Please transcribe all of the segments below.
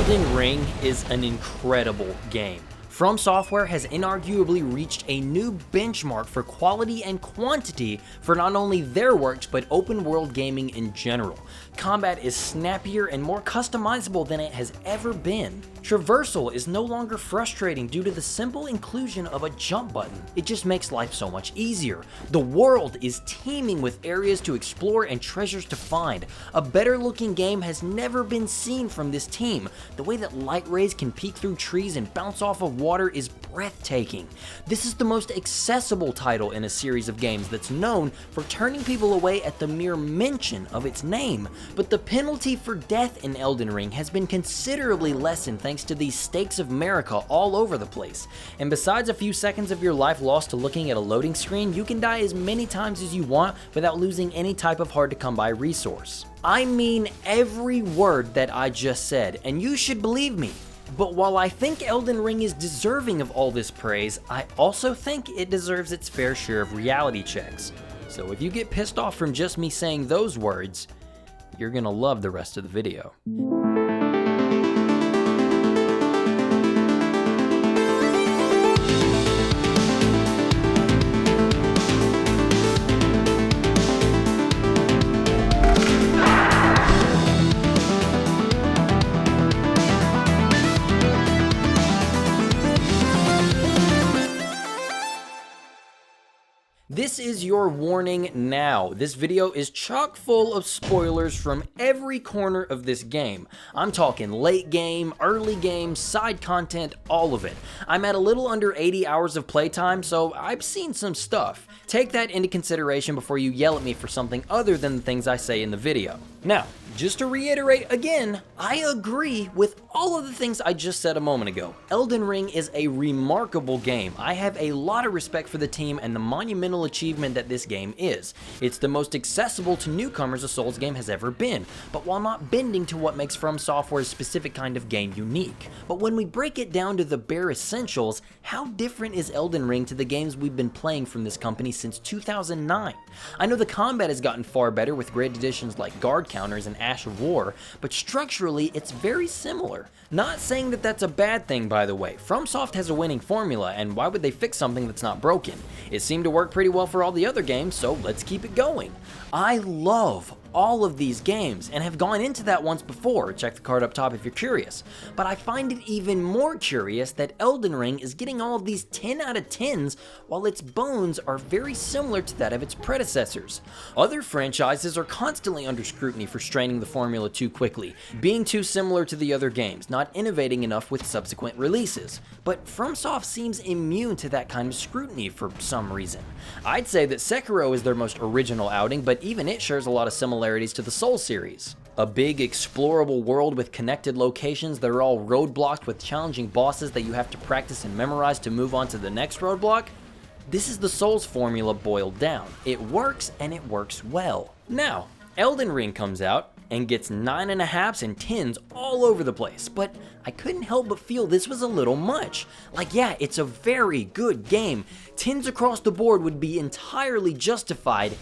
Elden Ring is an incredible game. FROMSOFTWARE has inarguably reached a new benchmark for quality and quantity for not only their works but open world gaming in general. Combat is snappier and more customizable than it has ever been. Traversal is no longer frustrating due to the simple inclusion of a jump button. It just makes life so much easier. The world is teeming with areas to explore and treasures to find. A better looking game has never been seen from this team. The way that light rays can peek through trees and bounce off of water is breathtaking. This is the most accessible title in a series of games that's known for turning people away at the mere mention of its name. But the penalty for death in Elden Ring has been considerably lessened thanks to these stakes of America all over the place. And besides a few seconds of your life lost to looking at a loading screen, you can die as many times as you want without losing any type of hard to come by resource. I mean every word that I just said, and you should believe me. But while I think Elden Ring is deserving of all this praise, I also think it deserves its fair share of reality checks. So if you get pissed off from just me saying those words, you're gonna love the rest of the video. This is your warning now. This video is chock full of spoilers from every corner of this game. I'm talking late game, early game, side content, all of it. I'm at a little under 80 hours of playtime, so I've seen some stuff. Take that into consideration before you yell at me for something other than the things I say in the video. Now, just to reiterate again, I agree with all of the things I just said a moment ago. Elden Ring is a remarkable game. I have a lot of respect for the team and the monumental achievement that this game is. It's the most accessible to newcomers a Souls game has ever been, but while not bending to what makes FromSoftware's specific kind of game unique. But when we break it down to the bare essentials, how different is Elden Ring to the games we've been playing from this company since 2009? I know the combat has gotten far better with great additions like guard counters and Ash of War, but structurally it's very similar. Not saying that that's a bad thing, by the way. FromSoft has a winning formula, and why would they fix something that's not broken? It seemed to work pretty well for all the other games, so let's keep it going. I love all of these games and have gone into that once before. Check the card up top if you're curious. But I find it even more curious that Elden Ring is getting all of these 10 out of 10s while its bones are very similar to that of its predecessors. Other franchises are constantly under scrutiny for straining the formula too quickly, being too similar to the other games, not innovating enough with subsequent releases. But FromSoft seems immune to that kind of scrutiny for some reason. I'd say that Sekiro is their most original outing, but even it shares a lot of similarities to the Souls series. A big explorable world with connected locations that are all roadblocked with challenging bosses that you have to practice and memorize to move on to the next roadblock. This is the Souls formula boiled down. It works, and it works well. Now, Elden Ring comes out and gets 9.5s and 10s all over the place, but I couldn't help but feel this was a little much. Like, yeah, it's a very good game. 10s across the board would be entirely justified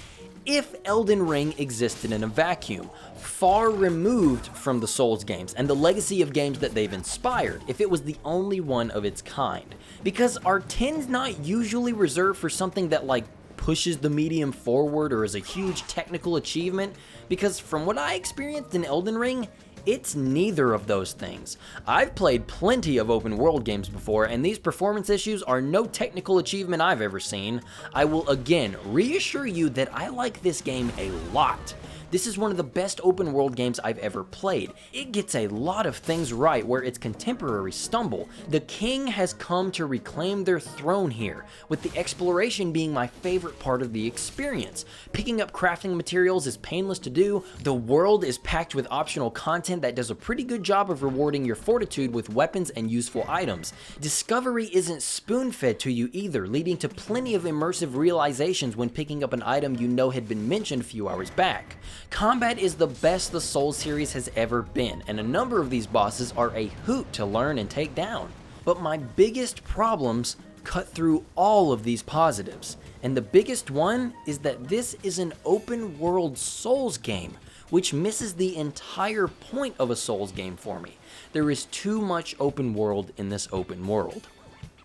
if Elden Ring existed in a vacuum, far removed from the Souls games and the legacy of games that they've inspired, if it was the only one of its kind. Because are 10s not usually reserved for something that like pushes the medium forward or is a huge technical achievement? Because from what I experienced in Elden Ring, it's neither of those things. I've played plenty of open world games before, and these performance issues are no technical achievement I've ever seen. I will again reassure you that I like this game a lot. This is one of the best open world games I've ever played. It gets a lot of things right where its contemporaries stumble. The king has come to reclaim their throne here, with the exploration being my favorite part of the experience. Picking up crafting materials is painless to do. The world is packed with optional content that does a pretty good job of rewarding your fortitude with weapons and useful items. Discovery isn't spoon-fed to you either, leading to plenty of immersive realizations when picking up an item you know had been mentioned a few hours back. Combat is the best the Souls series has ever been, and a number of these bosses are a hoot to learn and take down. But my biggest problems cut through all of these positives, and the biggest one is that this is an open world Souls game, which misses the entire point of a Souls game for me. There is too much open world in this open world.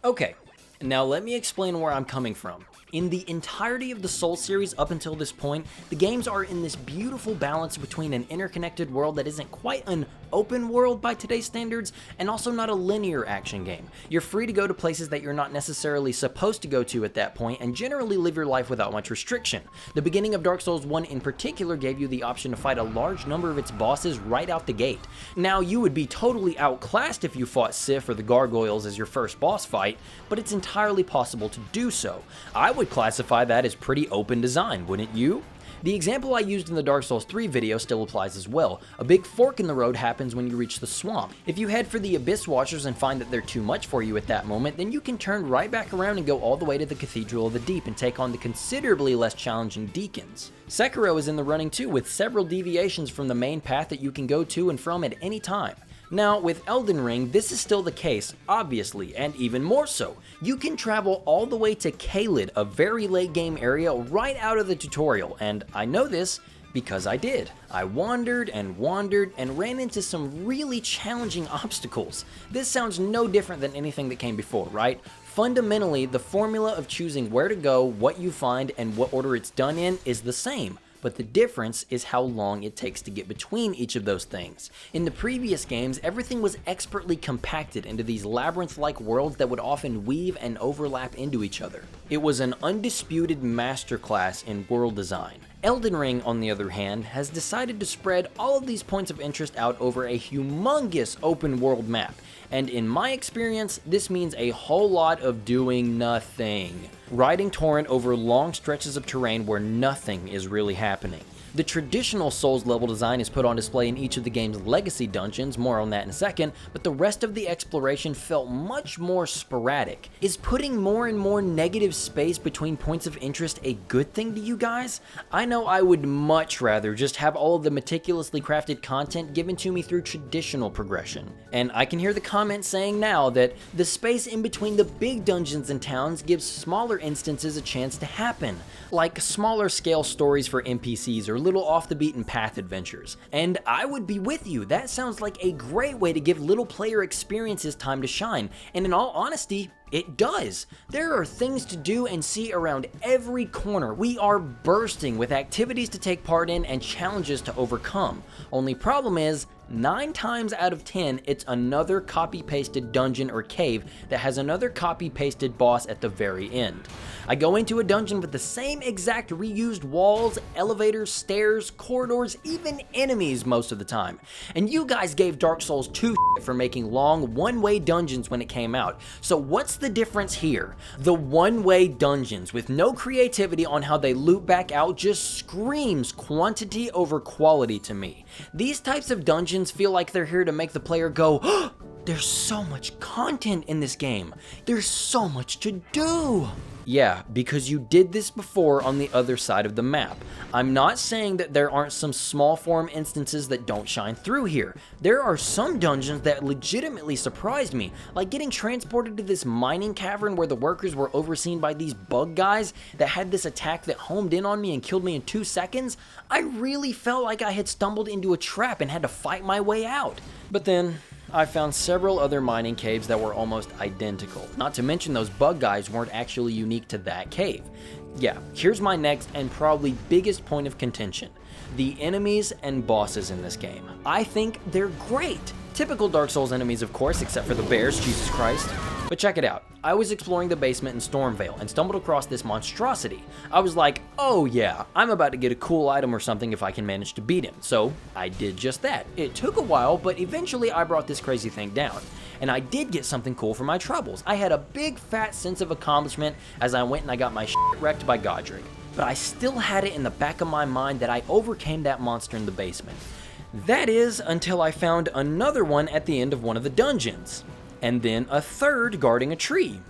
Okay, now let me explain where I'm coming from. In the entirety of the Souls series up until this point, the games are in this beautiful balance between an interconnected world that isn't quite an open world by today's standards, and also not a linear action game. You're free to go to places that you're not necessarily supposed to go to at that point, and generally live your life without much restriction. The beginning of Dark Souls 1 in particular gave you the option to fight a large number of its bosses right out the gate. Now, you would be totally outclassed if you fought Sif or the Gargoyles as your first boss fight, but it's entirely possible to do so. I would classify that as pretty open design, wouldn't you? The example I used in the Dark Souls 3 video still applies as well. A big fork in the road happens when you reach the swamp. If you head for the Abyss Watchers and find that they're too much for you at that moment, then you can turn right back around and go all the way to the Cathedral of the Deep and take on the considerably less challenging Deacons. Sekiro is in the running too, with several deviations from the main path that you can go to and from at any time. Now, with Elden Ring, this is still the case, obviously, and even more so. You can travel all the way to Caelid, a very late game area, right out of the tutorial, and I know this because I did. I wandered and ran into some really challenging obstacles. This sounds no different than anything that came before, right? Fundamentally, the formula of choosing where to go, what you find, and what order it's done in is the same. But the difference is how long it takes to get between each of those things. In the previous games, everything was expertly compacted into these labyrinth-like worlds that would often weave and overlap into each other. It was an undisputed masterclass in world design. Elden Ring, on the other hand, has decided to spread all of these points of interest out over a humongous open world map, and in my experience, this means a whole lot of doing nothing. Riding torrent over long stretches of terrain where nothing is really happening. The traditional Souls level design is put on display in each of the game's legacy dungeons, more on that in a second, but the rest of the exploration felt much more sporadic. Is putting more and more negative space between points of interest a good thing to you guys? I know I would much rather just have all of the meticulously crafted content given to me through traditional progression. And I can hear the comments saying now that the space in between the big dungeons and towns gives smaller instances a chance to happen, like smaller scale stories for NPCs or little off the beaten path adventures. And I would be with you, that sounds like a great way to give little player experiences time to shine, and in all honesty, it does. There are things to do and see around every corner. We are bursting with activities to take part in and challenges to overcome. Only problem is, 9 times out of 10, it's another copy-pasted dungeon or cave that has another copy-pasted boss at the very end. I go into a dungeon with the same exact reused walls, elevators, stairs, corridors, even enemies most of the time. And you guys gave Dark Souls 2 for making long one-way dungeons when it came out. So what's the difference here? The one-way dungeons with no creativity on how they loop back out just screams quantity over quality to me. These types of dungeons feel like they're here to make the player go, "Oh, there's so much content in this game. There's so much to do." Yeah, because you did this before on the other side of the map. I'm not saying that there aren't some small form instances that don't shine through here. There are some dungeons that legitimately surprised me, like getting transported to this mining cavern where the workers were overseen by these bug guys that had this attack that homed in on me and killed me in 2 seconds. I really felt like I had stumbled into a trap and had to fight my way out. But then, I found several other mining caves that were almost identical. Not to mention those bug guys weren't actually unique to that cave. Yeah, here's my next and probably biggest point of contention. The enemies and bosses in this game. I think they're great. Typical Dark Souls enemies, of course, except for the bears, Jesus Christ. But check it out. I was exploring the basement in Stormvale and stumbled across this monstrosity. I was like, oh yeah, I'm about to get a cool item or something if I can manage to beat him. So I did just that. It took a while, but eventually I brought this crazy thing down. And I did get something cool for my troubles. I had a big fat sense of accomplishment as I went and I got my shit wrecked by Godric. But I still had it in the back of my mind that I overcame that monster in the basement. That is, until I found another one at the end of one of the dungeons. And then a third guarding a tree,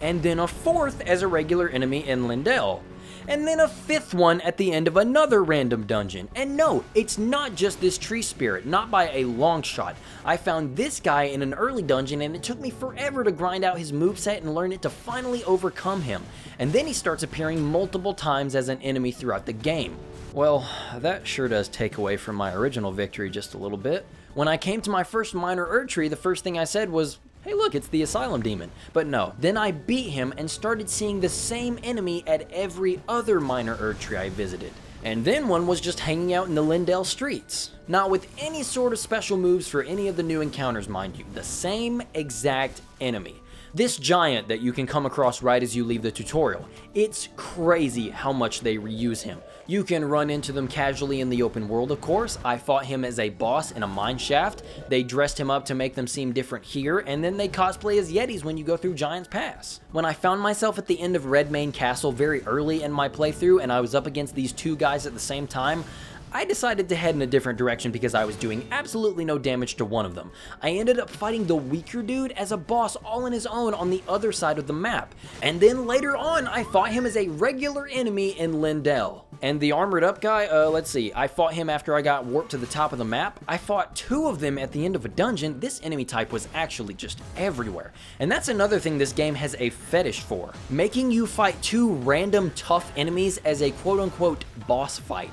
and then a fourth as a regular enemy in Lindell, and then a fifth one at the end of another random dungeon. And no, it's not just this tree spirit, not by a long shot. I found this guy in an early dungeon and it took me forever to grind out his moveset and learn it to finally overcome him. And then he starts appearing multiple times as an enemy throughout the game. Well, that sure does take away from my original victory just a little bit. When I came to my first minor Erdtree, the first thing I said was, hey look, it's the Asylum Demon. But no, then I beat him and started seeing the same enemy at every other minor Erdtree I visited. And then one was just hanging out in the Lindell streets. Not with any sort of special moves for any of the new encounters, mind you. The same exact enemy. This giant that you can come across right as you leave the tutorial. It's crazy how much they reuse him. You can run into them casually in the open world, of course. I fought him as a boss in a mine shaft. They dressed him up to make them seem different here, and then they cosplay as Yetis when you go through Giant's Pass. When I found myself at the end of Redmane Castle very early in my playthrough, and I was up against these two guys at the same time, I decided to head in a different direction because I was doing absolutely no damage to one of them. I ended up fighting the weaker dude as a boss all on his own on the other side of the map. And then later on, I fought him as a regular enemy in Lindell. And the armored up guy, let's see, I fought him after I got warped to the top of the map. I fought two of them at the end of a dungeon. This enemy type was actually just everywhere. And that's another thing this game has a fetish for, making you fight two random tough enemies as a quote-unquote boss fight.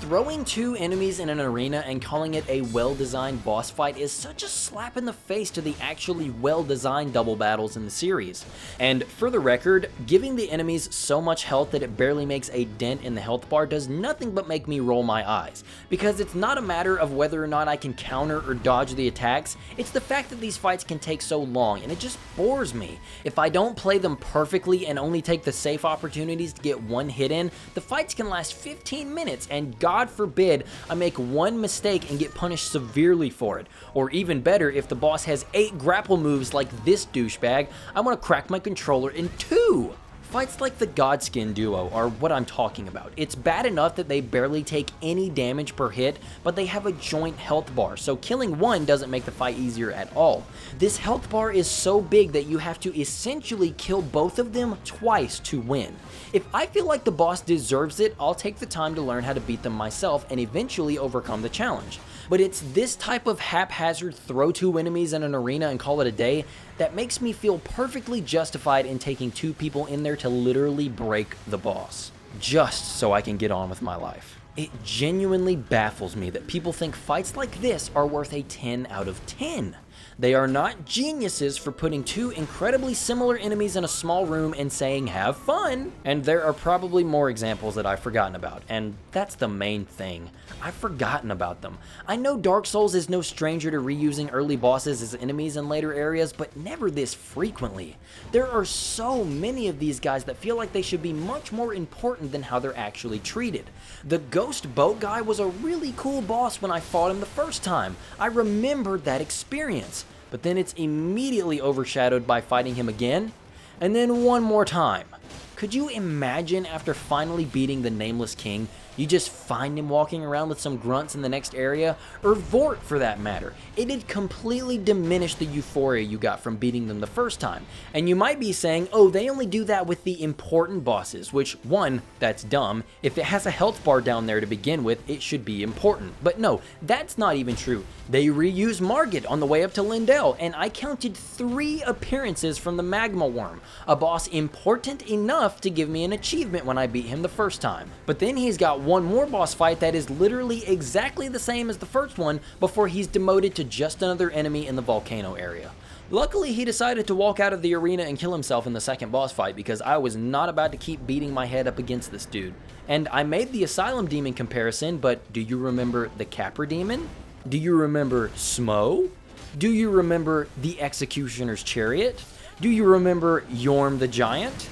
Throwing two enemies in an arena and calling it a well-designed boss fight is such a slap in the face to the actually well-designed double battles in the series. And for the record, giving the enemies so much health that it barely makes a dent in the health bar does nothing but make me roll my eyes. Because it's not a matter of whether or not I can counter or dodge the attacks, it's the fact that these fights can take so long, and it just bores me. If I don't play them perfectly and only take the safe opportunities to get one hit in, the fights can last 15 minutes, and God forbid I make one mistake and get punished severely for it. Or even better, if the boss has 8 grapple moves like this douchebag, I want to crack my controller in 2. Fights like the Godskin duo are what I'm talking about. It's bad enough that they barely take any damage per hit, but they have a joint health bar, so killing one doesn't make the fight easier at all. This health bar is so big that you have to essentially kill both of them twice to win. If I feel like the boss deserves it, I'll take the time to learn how to beat them myself and eventually overcome the challenge. But it's this type of haphazard throw two enemies in an arena and call it a day that makes me feel perfectly justified in taking 2 people in there to literally break the boss, just so I can get on with my life. It genuinely baffles me that people think fights like this are worth a 10 out of 10. They are not geniuses for putting 2 incredibly similar enemies in a small room and saying, have fun! And there are probably more examples that I've forgotten about, and that's the main thing. I've forgotten about them. I know Dark Souls is no stranger to reusing early bosses as enemies in later areas, but never this frequently. There are so many of these guys that feel like they should be much more important than how they're actually treated. The Ghost Boat guy was a really cool boss when I fought him the first time. I remembered that experience. But then it's immediately overshadowed by fighting him again, and then one more time. Could you imagine after finally beating the Nameless King, you just find him walking around with some grunts in the next area, or Vort for that matter? It'd completely diminish the euphoria you got from beating them the first time. And you might be saying, oh, they only do that with the important bosses, which, one, that's dumb. If it has a health bar down there to begin with, it should be important. But no, that's not even true. They reuse Margit on the way up to Lindell, and I counted 3 appearances from the Magma Worm, a boss important enough to give me an achievement when I beat him the first time. But then he's got one more boss fight that is literally exactly the same as the first one before he's demoted to just another enemy in the volcano area. Luckily, he decided to walk out of the arena and kill himself in the second boss fight because I was not about to keep beating my head up against this dude. And I made the Asylum Demon comparison, but do you remember the Capra Demon? Do you remember Smo? Do you remember the Executioner's Chariot? Do you remember Yorm the Giant?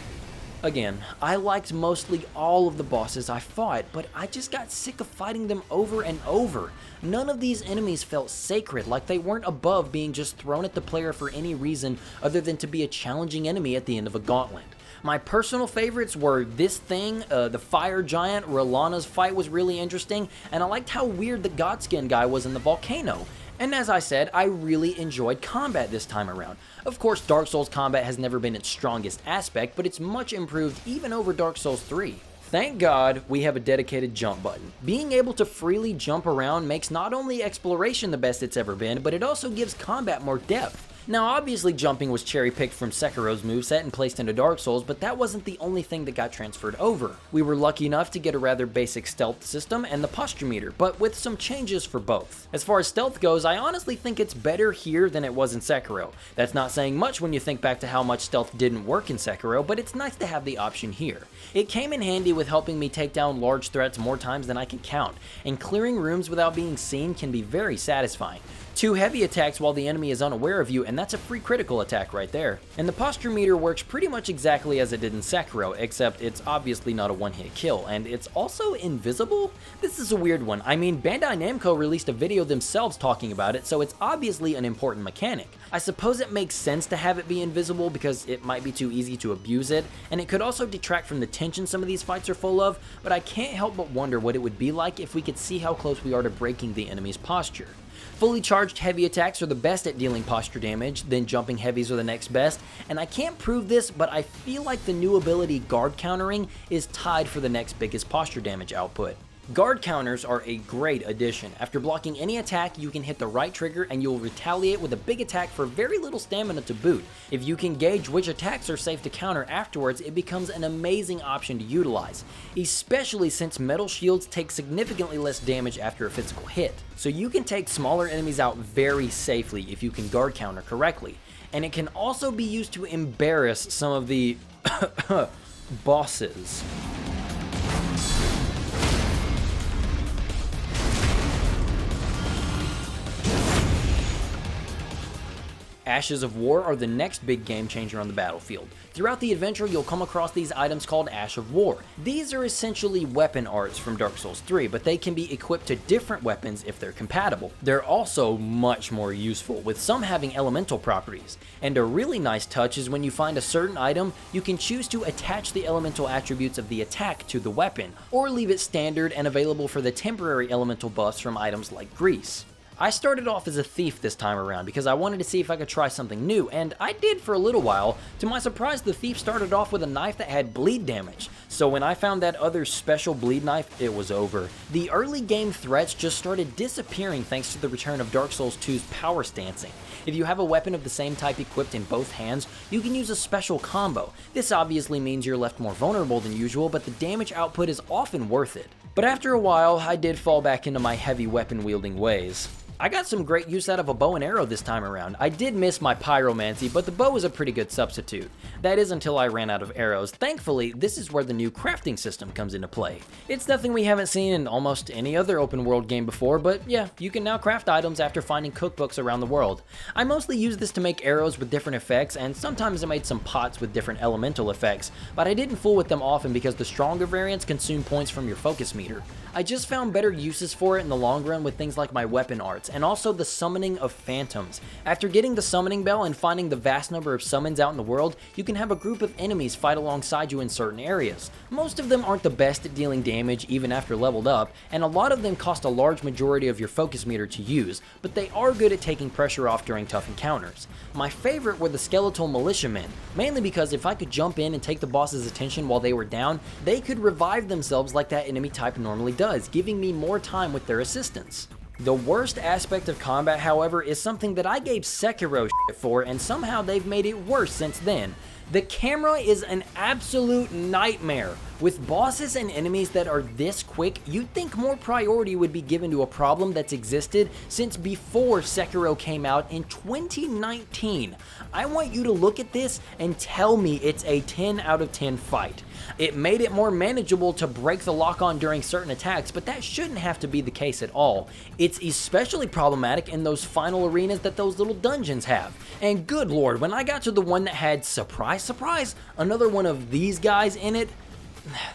Again, I liked mostly all of the bosses I fought, but I just got sick of fighting them over and over. None of these enemies felt sacred, like they weren't above being just thrown at the player for any reason other than to be a challenging enemy at the end of a gauntlet. My personal favorites were this thing, the fire giant, Rolana's fight was really interesting, and I liked how weird the Godskin guy was in the volcano. And as I said, I really enjoyed combat this time around. Of course, Dark Souls combat has never been its strongest aspect, but it's much improved even over Dark Souls 3. Thank God we have a dedicated jump button. Being able to freely jump around makes not only exploration the best it's ever been, but it also gives combat more depth. Now obviously jumping was cherry picked from Sekiro's moveset and placed into Dark Souls, but that wasn't the only thing that got transferred over. We were lucky enough to get a rather basic stealth system and the posture meter, but with some changes for both. As far as stealth goes, I honestly think it's better here than it was in Sekiro. That's not saying much when you think back to how much stealth didn't work in Sekiro, but it's nice to have the option here. It came in handy with helping me take down large threats more times than I can count, and clearing rooms without being seen can be very satisfying. 2 heavy attacks while the enemy is unaware of you, and that's a free critical attack right there. And the posture meter works pretty much exactly as it did in Sekiro, except it's obviously not a one-hit kill, and it's also invisible? This is a weird one. I mean, Bandai Namco released a video themselves talking about it, so it's obviously an important mechanic. I suppose it makes sense to have it be invisible because it might be too easy to abuse it, and it could also detract from the tension some of these fights are full of, but I can't help but wonder what it would be like if we could see how close we are to breaking the enemy's posture. Fully charged heavy attacks are the best at dealing posture damage, then jumping heavies are the next best, and I can't prove this, but I feel like the new ability guard countering is tied for the next biggest posture damage output. Guard counters are a great addition. After blocking any attack, you can hit the right trigger and you'll retaliate with a big attack for very little stamina to boot. If you can gauge which attacks are safe to counter afterwards, it becomes an amazing option to utilize, especially since metal shields take significantly less damage after a physical hit. So you can take smaller enemies out very safely if you can guard counter correctly. And it can also be used to embarrass some of the bosses. Ashes of War are the next big game changer on the battlefield. Throughout the adventure, you'll come across these items called Ash of War. These are essentially weapon arts from Dark Souls 3, but they can be equipped to different weapons if they're compatible. They're also much more useful, with some having elemental properties. And a really nice touch is when you find a certain item, you can choose to attach the elemental attributes of the attack to the weapon, or leave it standard and available for the temporary elemental buffs from items like Grease. I started off as a thief this time around because I wanted to see if I could try something new, and I did for a little while. To my surprise, the thief started off with a knife that had bleed damage, so when I found that other special bleed knife, it was over. The early game threats just started disappearing thanks to the return of Dark Souls 2's power stancing. If you have a weapon of the same type equipped in both hands, you can use a special combo. This obviously means you're left more vulnerable than usual, but the damage output is often worth it. But after a while, I did fall back into my heavy weapon wielding ways. I got some great use out of a bow and arrow this time around. I did miss my pyromancy, but the bow was a pretty good substitute. That is until I ran out of arrows. Thankfully, this is where the new crafting system comes into play. It's nothing we haven't seen in almost any other open world game before, but yeah, you can now craft items after finding cookbooks around the world. I mostly use this to make arrows with different effects, and sometimes I made some pots with different elemental effects, but I didn't fool with them often because the stronger variants consume points from your focus meter. I just found better uses for it in the long run with things like my weapon arts, and also the summoning of phantoms. After getting the summoning bell and finding the vast number of summons out in the world, you can have a group of enemies fight alongside you in certain areas. Most of them aren't the best at dealing damage even after leveled up, and a lot of them cost a large majority of your focus meter to use, but they are good at taking pressure off during tough encounters. My favorite were the Skeletal Militiamen, mainly because if I could jump in and take the boss's attention while they were down, they could revive themselves like that enemy type normally does, giving me more time with their assistance. The worst aspect of combat, however, is something that I gave Sekiro shit for, and somehow they've made it worse since then. The camera is an absolute nightmare. With bosses and enemies that are this quick, you'd think more priority would be given to a problem that's existed since before Sekiro came out in 2019. I want you to look at this and tell me it's a 10 out of 10 fight. It made it more manageable to break the lock-on during certain attacks, but that shouldn't have to be the case at all. It's especially problematic in those final arenas that those little dungeons have. And good lord, when I got to the one that had, surprise, surprise, another one of these guys in it,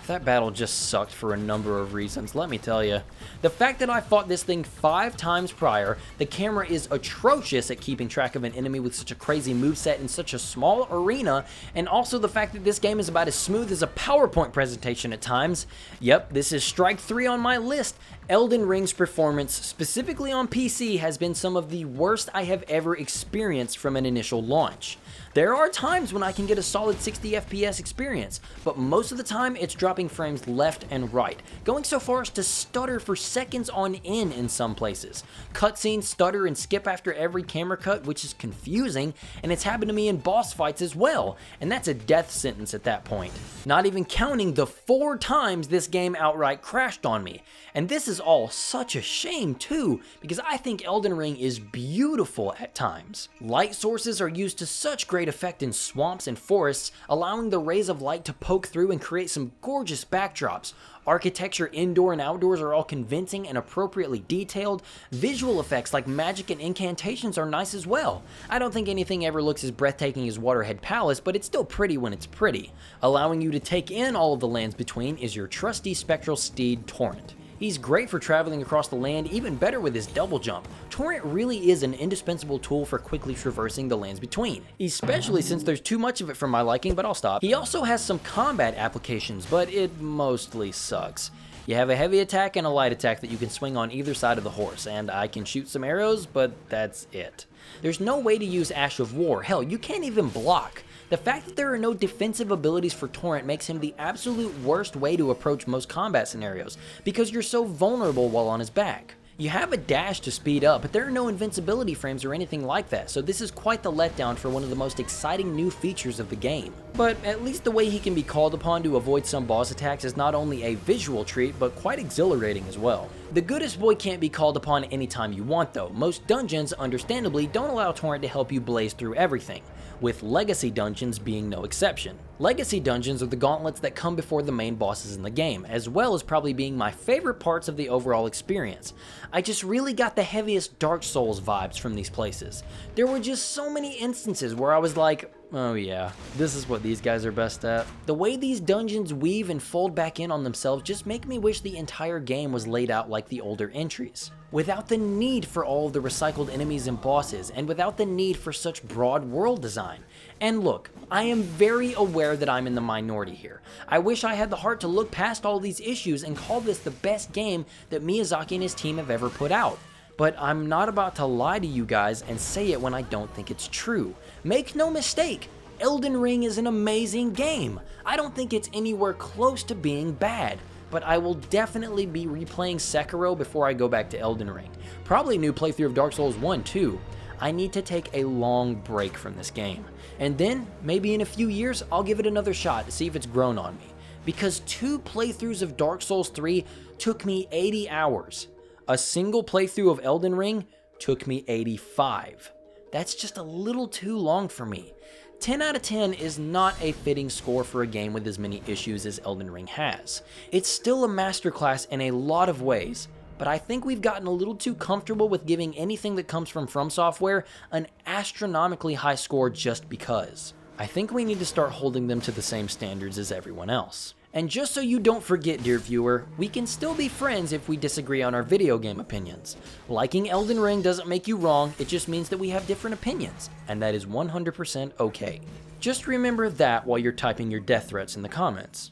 that battle just sucked for a number of reasons, let me tell you. The fact that I fought this thing 5 times prior, the camera is atrocious at keeping track of an enemy with such a crazy moveset in such a small arena, and also the fact that this game is about as smooth as a PowerPoint presentation at times. Yep, this is strike 3 on my list. Elden Ring's performance, specifically on PC, has been some of the worst I have ever experienced from an initial launch. There are times when I can get a solid 60 FPS experience, but most of the time it's dropping frames left and right, going so far as to stutter for seconds on end in some places. Cutscenes stutter and skip after every camera cut, which is confusing, and it's happened to me in boss fights as well, and that's a death sentence at that point. Not even counting the 4 times this game outright crashed on me. And this is all such a shame too, because I think Elden Ring is beautiful at times. Light sources are used to such great effect in swamps and forests, allowing the rays of light to poke through and create some gorgeous backdrops. Architecture indoor and outdoors are all convincing and appropriately detailed. Visual effects like magic and incantations are nice as well. I don't think anything ever looks as breathtaking as Waterhead Palace, but it's still pretty when it's pretty. Allowing you to take in all of the lands between is your trusty spectral steed, Torrent. He's great for traveling across the land, even better with his double jump. Torrent really is an indispensable tool for quickly traversing the lands between, especially since there's too much of it for my liking, but I'll stop. He also has some combat applications, but it mostly sucks. You have a heavy attack and a light attack that you can swing on either side of the horse, and I can shoot some arrows, but that's it. There's no way to use Ash of War. Hell, you can't even block. The fact that there are no defensive abilities for Torrent makes him the absolute worst way to approach most combat scenarios, because you're so vulnerable while on his back. You have a dash to speed up, but there are no invincibility frames or anything like that, so this is quite the letdown for one of the most exciting new features of the game. But at least the way he can be called upon to avoid some boss attacks is not only a visual treat, but quite exhilarating as well. The goodest boy can't be called upon anytime you want though. Most dungeons, understandably, don't allow Torrent to help you blaze through everything, with Legacy dungeons being no exception. Legacy dungeons are the gauntlets that come before the main bosses in the game, as well as probably being my favorite parts of the overall experience. I just really got the heaviest Dark Souls vibes from these places. There were just so many instances where I was like, oh yeah, this is what these guys are best at. The way these dungeons weave and fold back in on themselves just make me wish the entire game was laid out like the older entries, without the need for all of the recycled enemies and bosses, and without the need for such broad world design. And look, I am very aware that I'm in the minority here. I wish I had the heart to look past all these issues and call this the best game that Miyazaki and his team have ever put out. But I'm not about to lie to you guys and say it when I don't think it's true. Make no mistake, Elden Ring is an amazing game. I don't think it's anywhere close to being bad, but I will definitely be replaying Sekiro before I go back to Elden Ring. Probably a new playthrough of Dark Souls 1 too. I need to take a long break from this game. And then, maybe in a few years, I'll give it another shot to see if it's grown on me. Because 2 playthroughs of Dark Souls 3 took me 80 hours. A single playthrough of Elden Ring took me 85. That's just a little too long for me. 10 out of 10 is not a fitting score for a game with as many issues as Elden Ring has. It's still a masterclass in a lot of ways, but I think we've gotten a little too comfortable with giving anything that comes from FromSoftware an astronomically high score just because. I think we need to start holding them to the same standards as everyone else. And just so you don't forget, dear viewer, we can still be friends if we disagree on our video game opinions. Liking Elden Ring doesn't make you wrong, it just means that we have different opinions, and that is 100% okay. Just remember that while you're typing your death threats in the comments.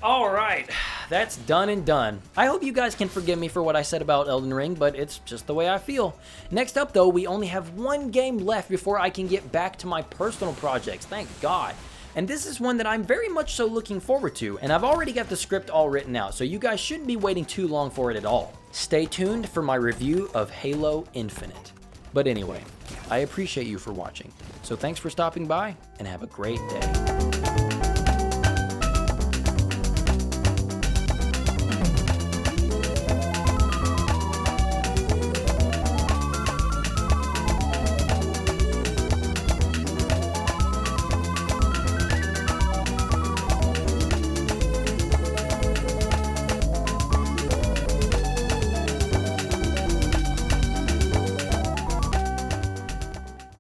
Alright, that's done and done. I hope you guys can forgive me for what I said about Elden Ring, but it's just the way I feel. Next up though, we only have one game left before I can get back to my personal projects, thank God. And this is one that I'm very much so looking forward to, and I've already got the script all written out, so you guys shouldn't be waiting too long for it at all. Stay tuned for my review of Halo Infinite. But anyway, I appreciate you for watching, so thanks for stopping by, and have a great day.